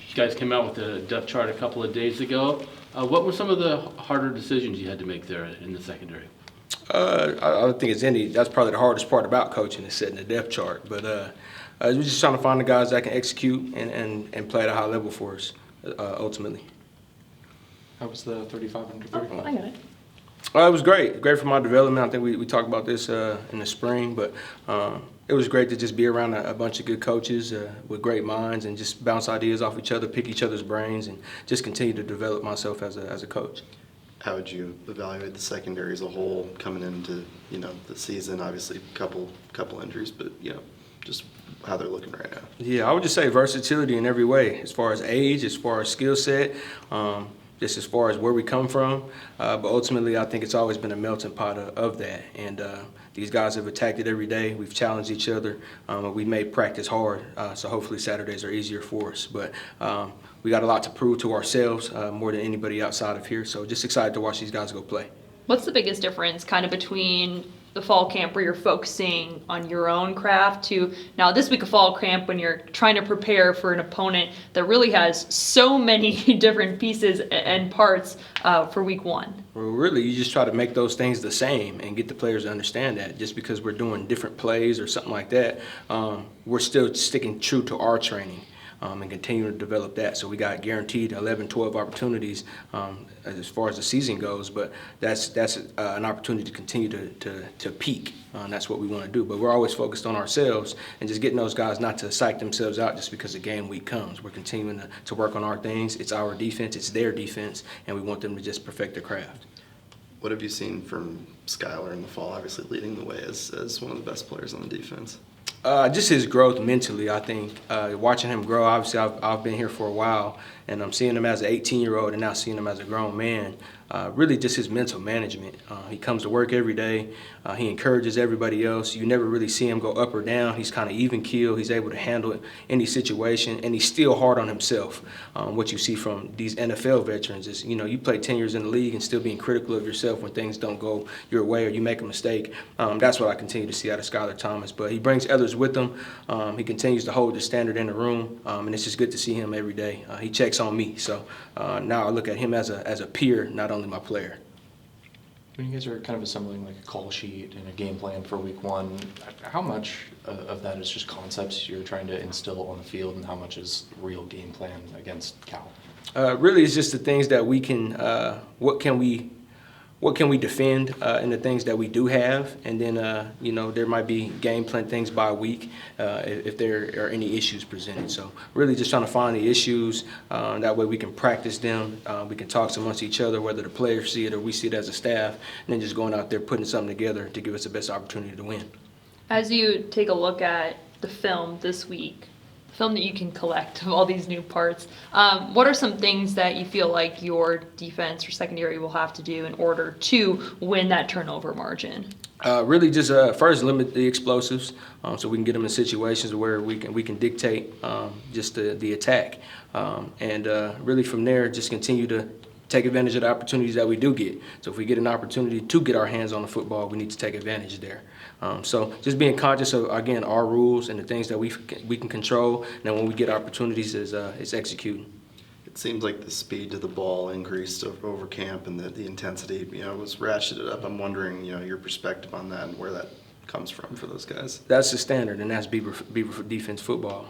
You guys came out with a depth chart a couple of days ago. What were some of the harder decisions you had to make there in the secondary? I don't think it's any. That's probably the hardest part about coaching is setting the depth chart. But we're just trying to find the guys that can execute and play at a high level for us, ultimately. How was the 35 under 35? I got it. It was great for my development. I think we talked about this in the spring, but it was great to just be around a bunch of good coaches with great minds and just bounce ideas off each other, pick each other's brains, and just continue to develop myself as a coach. How would you evaluate the secondary as a whole coming into the season? Obviously, couple injuries, but just how they're looking right now. Yeah, I would just say versatility in every way, as far as age, as far as skill set. Just as far as where we come from, but ultimately I think it's always been a melting pot of that. And these guys have attacked it every day. We've challenged each other. We made practice hard, so hopefully Saturdays are easier for us. But we got a lot to prove to ourselves more than anybody outside of here. So just excited to watch these guys go play. What's the biggest difference kind of between the fall camp where you're focusing on your own craft to now this week of fall camp when you're trying to prepare for an opponent that really has so many different pieces and parts for week one? Well, really, you just try to make those things the same and get the players to understand that. Just because we're doing different plays or something like that, we're still sticking true to our training. And continue to develop that. So we got guaranteed 11, 12 opportunities as far as the season goes, but that's an opportunity to continue to peak. That's what we want to do. But we're always focused on ourselves and just getting those guys not to psych themselves out just because the game week comes. We're continuing to work on our things. It's our defense, it's their defense, and we want them to just perfect their craft. What have you seen from Skyler in the fall, obviously leading the way as one of the best players on the defense? Just his growth mentally, I think. Watching him grow, obviously I've been here for a while, and I'm seeing him as an 18-year-old and now seeing him as a grown man. Really just his mental management. He comes to work every day. He encourages everybody else. You never really see him go up or down. He's kind of even keel. He's able to handle any situation, and he's still hard on himself. What you see from these NFL veterans is, you play 10 years in the league and still being critical of yourself when things don't go your way or you make a mistake. That's what I continue to see out of Skyler Thomas. But he brings others with him. He continues to hold the standard in the room, and it's just good to see him every day. He checks on me, so now I look at him as a peer, not only my player. When you guys are kind of assembling like a call sheet and a game plan for week one, how much of that is just concepts you're trying to instill on the field and how much is real game plan against Cal? Really, it's just the things that we can, what can we defend in the things that we do have, and then there might be game plan things by week if there are any issues presented. So really just trying to find the issues, that way we can practice them, we can talk amongst each other, whether the players see it or we see it as a staff, and then just going out there putting something together to give us the best opportunity to win. As you take a look at the film this week, film that you can collect of all these new parts, what are some things that you feel like your defense or secondary will have to do in order to win that turnover margin? Really just first limit the explosives so we can get them in situations where we can dictate just the attack. And really from there just continue to take advantage of the opportunities that we do get. So if we get an opportunity to get our hands on the football, we need to take advantage there. So just being conscious of, again, our rules and the things that we can control, and then when we get opportunities is executing. It seems like the speed to the ball increased over camp and the intensity, was ratcheted up. I'm wondering, your perspective on that and where that comes from for those guys. That's the standard, and that's Beaver defensive football.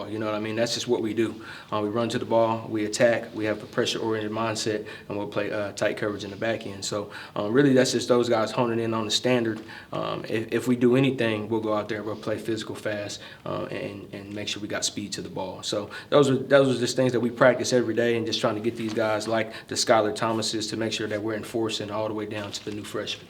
You know what I mean? That's just what we do. We run to the ball, we attack, we have a pressure-oriented mindset, and we'll play tight coverage in the back end. So really, that's just those guys honing in on the standard. If we do anything, we'll go out there, we'll play physical, fast, and make sure we got speed to the ball. So those are just things that we practice every day, and just trying to get these guys like the Skyler Thomases to make sure that we're enforcing all the way down to the new freshmen.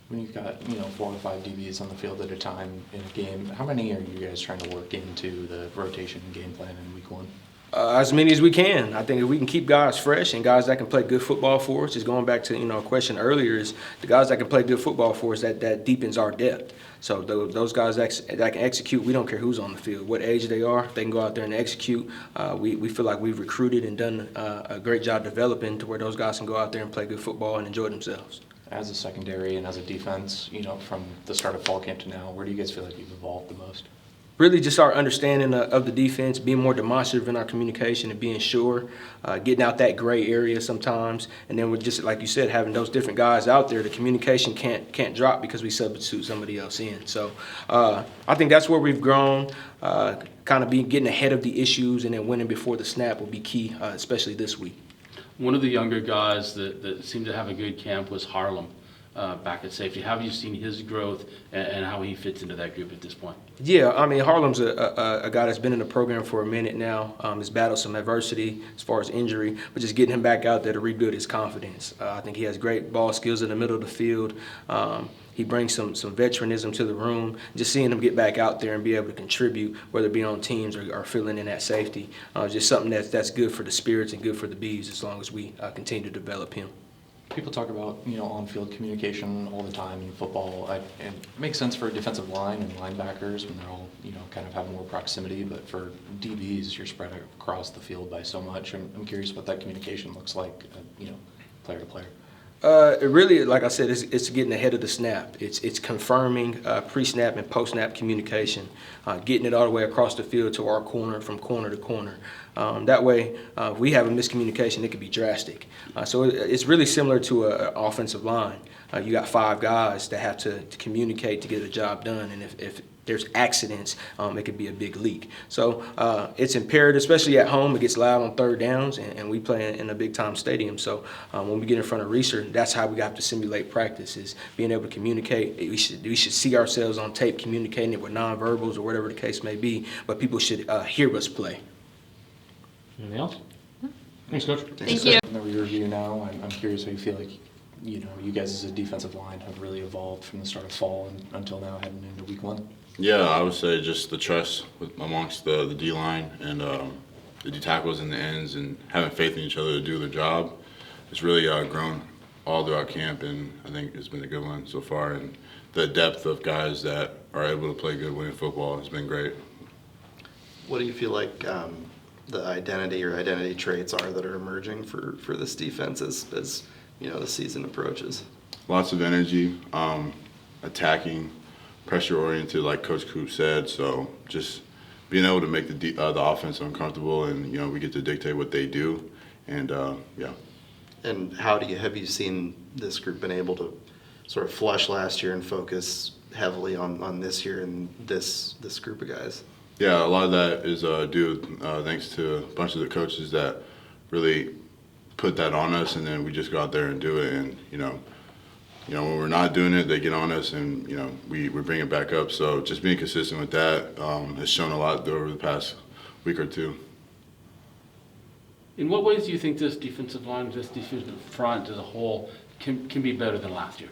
When you've got 4 or 5 DBs on the field at a time in a game, how many are you guys trying to work into the rotation game plan in week one? As many as we can. I think if we can keep guys fresh and guys that can play good football for us, just going back to a question earlier, is the guys that can play good football for us, that deepens our depth. So those guys that can execute, we don't care who's on the field, what age they are, if they can go out there and execute. We feel like we've recruited and done a great job developing to where those guys can go out there and play good football and enjoy themselves. As a secondary and as a defense, from the start of fall camp to now, where do you guys feel like you've evolved the most? Really just our understanding of the defense, being more demonstrative in our communication and being sure, getting out that gray area sometimes. And then we're just, like you said, having those different guys out there, the communication can't drop because we substitute somebody else in. So I think that's where we've grown. Kind of getting ahead of the issues and then winning before the snap will be key, especially this week. One of the younger guys that seemed to have a good camp was Harlem back at safety. How have you seen his growth and how he fits into that group at this point? Yeah, I mean, Harlem's a guy that's been in the program for a minute now. Has battled some adversity as far as injury, but just getting him back out there to rebuild his confidence. I think he has great ball skills in the middle of the field. He brings some veteranism to the room. Just seeing him get back out there and be able to contribute, whether it be on teams or filling in at safety, just something that's good for the spirits and good for the Beavs as long as we continue to develop him. People talk about, on-field communication all the time in football. And it makes sense for a defensive line and linebackers when they're all, kind of have more proximity. But for DBs, you're spread across the field by so much. I'm curious what that communication looks like, player to player. It really, like I said, it's getting ahead of the snap. It's confirming pre-snap and post-snap communication, getting it all the way across the field to our corner, from corner to corner. That way, if we have a miscommunication, it could be drastic. So it's really similar to an offensive line. You got 5 guys that have to communicate to get the job done, and if there's accidents, it could be a big leak. So it's imperative, especially at home. It gets loud on third downs, and we play in a big-time stadium. So when we get in front of Reeser, that's how we have to simulate practice, is being able to communicate. We should see ourselves on tape communicating it with nonverbals or whatever the case may be, but people should hear us play. Anything else? Thanks, Coach. Thank you. In the rear view now, I'm curious how you feel like, you guys as a defensive line have really evolved from the start of fall until now heading into week 1. Yeah, I would say just the trust amongst the D-line and the D tackles and the ends, and having faith in each other to do their job. It's really grown all throughout camp, and I think it's been a good one so far. And the depth of guys that are able to play good winning football has been great. What do you feel like the identity traits are that are emerging for this defense as the season approaches? Lots of energy, attacking, pressure-oriented, like Coach Coop said. So just being able to make the offense uncomfortable, and we get to dictate what they do, and yeah. And have you seen this group been able to sort of flush last year and focus heavily on this year and this group of guys? Yeah, a lot of that is due thanks to a bunch of the coaches that really put that on us, and then we just go out there and do it. And when we're not doing it, they get on us, and we bring it back up. So just being consistent with that has shown a lot over the past week or two. In what ways do you think this defensive line, this defensive front as a whole, can be better than last year?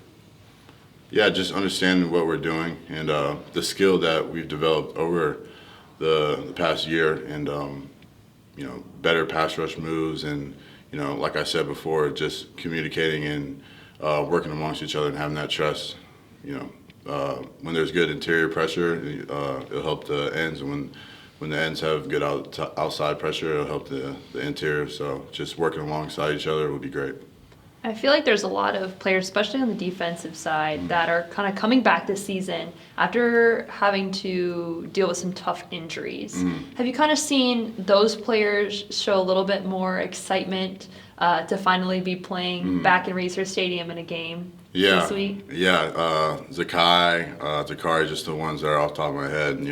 Yeah, just understanding what we're doing and the skill that we've developed over the past year, and better pass rush moves, and like I said before, just communicating and working amongst each other and having that trust. When there's good interior pressure, it'll help the ends, and when the ends have good outside pressure, it'll help the interior. So just working alongside each other would be great. I feel like there's a lot of players, especially on the defensive side, that are kind of coming back this season after having to deal with some tough injuries. Have you kind of seen those players show a little bit more excitement to finally be playing back in Reeser Stadium in a game this week? Yeah, Zakari, just the ones that are off the top of my head.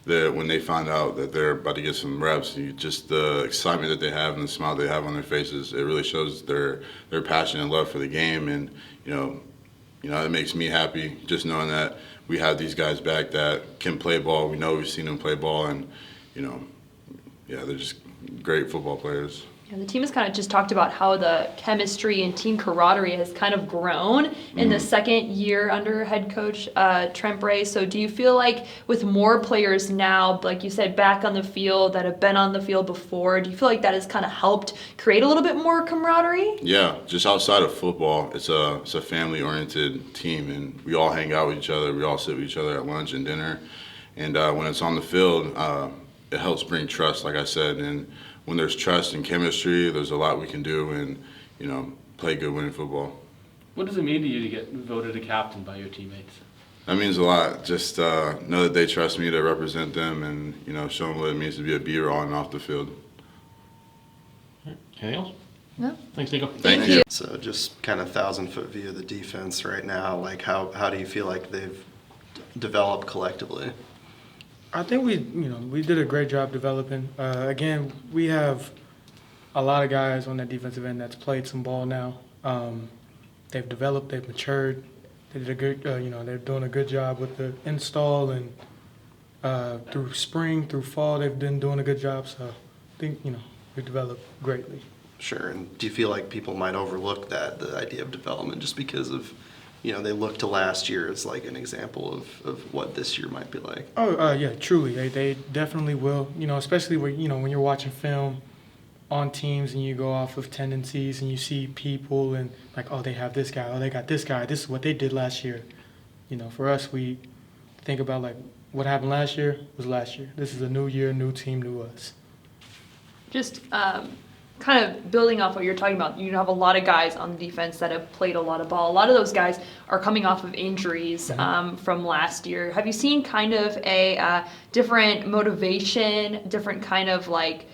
When they find out that they're about to get some reps, just the excitement that they have and the smile they have on their faces, it really shows their passion and love for the game. And it makes me happy just knowing that we have these guys back that can play ball. We know we've seen them play ball, and they're just great football players. Yeah, the team has kind of just talked about how the chemistry and team camaraderie has kind of grown in the second year under head coach Trent Bray. So do you feel like with more players now, like you said, back on the field that have been on the field before, do you feel like that has kind of helped create a little bit more camaraderie? Yeah, just outside of football, it's a family-oriented team, and we all hang out with each other. We all sit with each other at lunch and dinner. And when it's on the field, it helps bring trust, like I said. And when there's trust and chemistry, there's a lot we can do and, play good winning football. What does it mean to you to get voted a captain by your teammates? That means a lot. Just know that they trust me to represent them and, show them what it means to be a Beaver on and off the field. Anything else? No. Thanks, Nikko. Thank you. So just kind of 1,000-foot view of the defense right now, like how do you feel like they've developed collectively? I think we did a great job developing. Again, we have a lot of guys on that defensive end that's played some ball now. They've developed, they've matured. They did a good, they're doing a good job with the install, and through spring, through fall, they've been doing a good job. So I think, we developed greatly. Sure. And do you feel like people might overlook the idea of development, just because of, they look to last year as like an example of what this year might be like? Oh, yeah, truly. They definitely will, especially when you're watching film on teams and you go off of tendencies and you see people and like, oh, they have this guy, oh, they got this guy, this is what they did last year. For us, we think about like what happened last year was last year. This is a new year, new team, new us. Just kind of building off what you're talking about, you have a lot of guys on the defense that have played a lot of ball. A lot of those guys are coming off of injuries from last year. Have you seen kind of a different motivation, different kind of like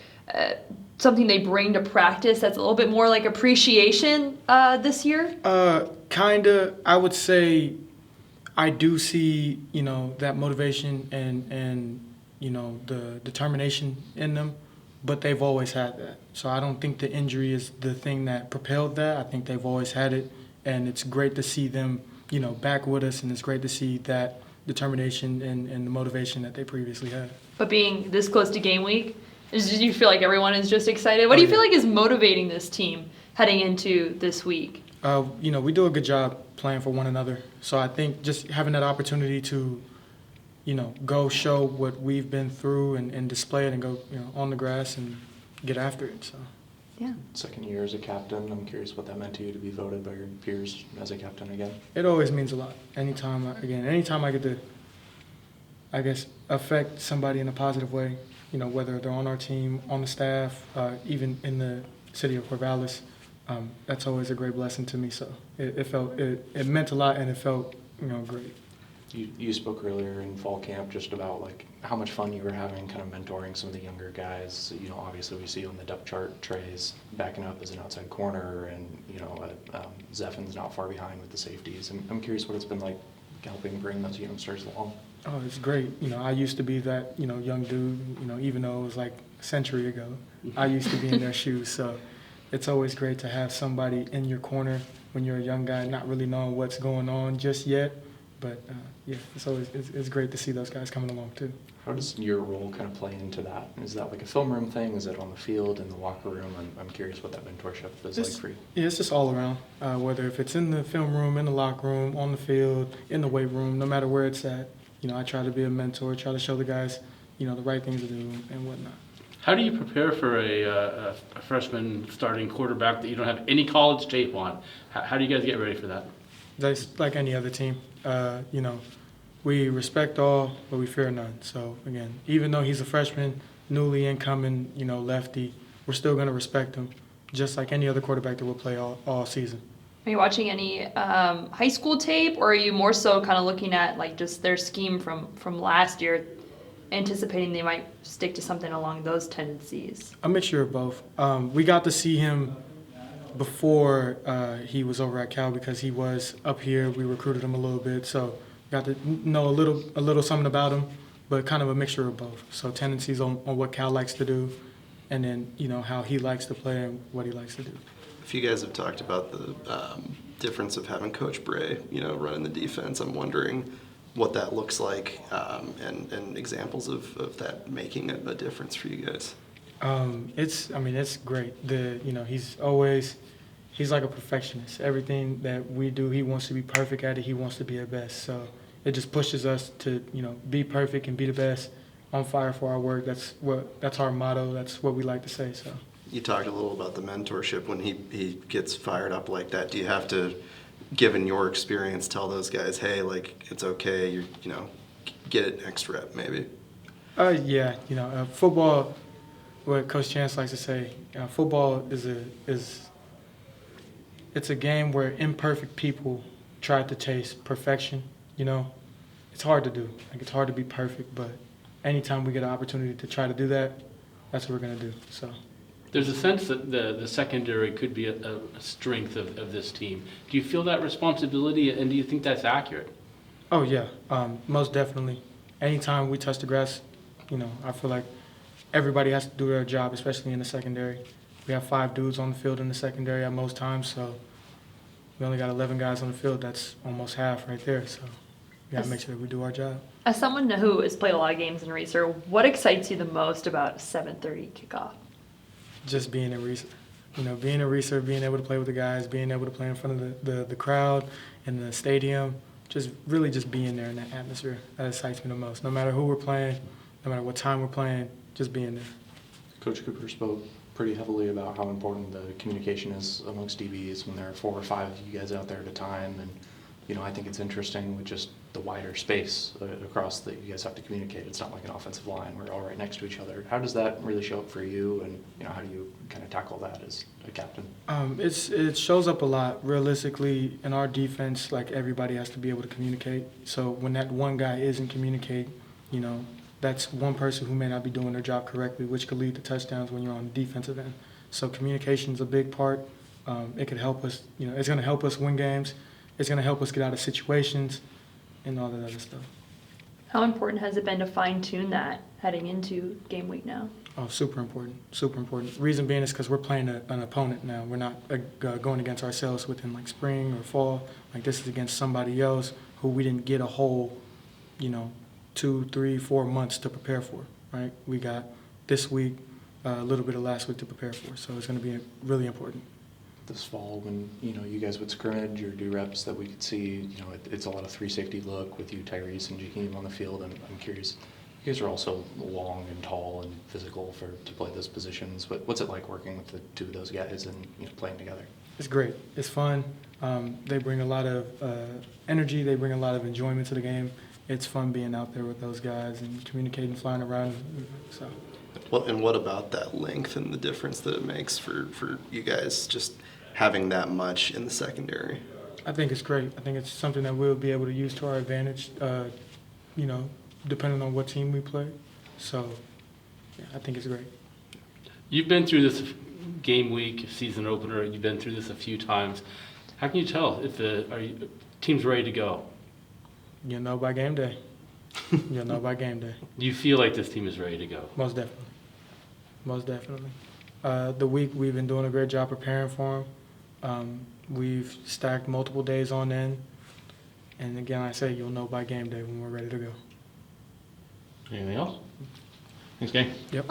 something they bring to practice that's a little bit more like appreciation this year? Kinda. I would say I do see, that motivation and the determination in them, but they've always had that. So I don't think the injury is the thing that propelled that. I think they've always had it, and it's great to see them, back with us, and it's great to see that determination and the motivation that they previously had. But being this close to game week, do you feel like everyone is just excited? What do you feel like is motivating this team heading into this week? We do a good job playing for one another. So I think just having that opportunity to, go show what we've been through and display it and go, on the grass and get after it. So. Yeah. Second year as a captain, I'm curious what that meant to you to be voted by your peers as a captain again. It always means a lot. Anytime I get to, I guess, affect somebody in a positive way, whether they're on our team, on the staff, even in the city of Corvallis, that's always a great blessing to me. So it meant a lot, and it felt, great. You spoke earlier in fall camp just about like how much fun you were having kind of mentoring some of the younger guys. Obviously we see on the depth chart Trey's backing up as an outside corner, and Zephin's not far behind with the safeties. I'm curious what it's been like helping bring those youngsters along. Oh, it's great. I used to be that, young dude, even though it was like a century ago. I used to be in their shoes. So it's always great to have somebody in your corner when you're a young guy, not really knowing what's going on just yet. But, yeah, it's great to see those guys coming along, too. How does your role kind of play into that? Is that like a film room thing? Is it on the field, in the locker room? I'm curious what that mentorship is like for you. Yeah, it's just all around, whether if it's in the film room, in the locker room, on the field, in the weight room, no matter where it's at. I try to be a mentor, try to show the guys, the right things to do and whatnot. How do you prepare for a freshman starting quarterback that you don't have any college tape on? How do you guys get ready for that? That's like any other team. We respect all, but we fear none. So, again, even though he's a freshman, newly incoming, lefty, we're still going to respect him, just like any other quarterback that will play all season. Are you watching any high school tape, or are you more so kind of looking at like just their scheme from last year, anticipating they might stick to something along those tendencies? A mixture of both. We got to see him before he was over at Cal because he was up here. We recruited him a little bit, so got to know a little something about him, but kind of a mixture of both. So tendencies on what Cal likes to do, and then how he likes to play and what he likes to do. If you guys have talked about the difference of having Coach Bray, running the defense, I'm wondering what that looks like and examples of that making a difference for you guys. It's great. He's like a perfectionist. Everything that we do, he wants to be perfect at it. He wants to be the best. So it just pushes us to, be perfect and be the best, on fire for our work. That's our motto. That's what we like to say. So. You talked a little about the mentorship when he gets fired up like that. Do you have to, given your experience, tell those guys, hey, like, it's okay, get an extra rep maybe? Yeah, football, what Coach Chance likes to say, football it's a game where imperfect people try to chase perfection, it's hard to do. Like, it's hard to be perfect, but anytime we get an opportunity to try to do that, that's what we're gonna do. So. There's a sense that the secondary could be a strength of this team. Do you feel that responsibility, and do you think that's accurate? Oh yeah, most definitely. Anytime we touch the grass, I feel like everybody has to do their job, especially in the secondary. We have 5 dudes on the field in the secondary at most times, so we only got 11 guys on the field. That's almost half right there. So we got to make sure that we do our job. As someone who has played a lot of games in Reeser, what excites you the most about a 7:30 kickoff? Just being a Reeser. Being a Reeser, being able to play with the guys, being able to play in front of the crowd in the stadium, just being there in that atmosphere. That excites me the most. No matter who we're playing, no matter what time we're playing, just being there. Coach Cooper spoke pretty heavily about how important the communication is amongst DBs when there are 4 or 5 of you guys out there at a time. And, I think it's interesting with just the wider space across that you guys have to communicate. It's not like an offensive line. We're all right next to each other. How does that really show up for you? And, how do you kind of tackle that as a captain? It shows up a lot. Realistically, in our defense, like, everybody has to be able to communicate. So when that one guy isn't communicating, that's one person who may not be doing their job correctly, which could lead to touchdowns when you're on the defensive end. So communication is a big part. It could help us, it's going to help us win games. It's going to help us get out of situations and all that other stuff. How important has it been to fine-tune that heading into game week now? Oh, super important, super important. Reason being is because we're playing an opponent now. We're not going against ourselves within like spring or fall. Like, this is against somebody else who we didn't get a whole, 2, 3, 4 months to prepare for, right? We got this week, a little bit of last week to prepare for. So it's going to be really important. This fall, when you guys would scrimmage or do reps, that we could see, it's a lot of 3 safety look with you, Tyrese and Jakeem on the field. And I'm curious, you guys are also long and tall and physical to play those positions. But what's it like working with the 2 of those guys and playing together? It's great. It's fun. They bring a lot of energy. They bring a lot of enjoyment to the game. It's fun being out there with those guys and communicating, flying around. So. Well, and what about that length and the difference that it makes for you guys just having that much in the secondary? I think it's great. I think it's something that we'll be able to use to our advantage, depending on what team we play. So, yeah, I think it's great. You've been through this game week, season opener. You've been through this a few times. How can you tell if team's ready to go? You'll know by game day. You'll know by game day. Do you feel like this team is ready to go? Most definitely. Most definitely. The week we've been doing a great job preparing for them. We've stacked multiple days on end. And again, I say you'll know by game day when we're ready to go. Anything else? Thanks, gang. Yep.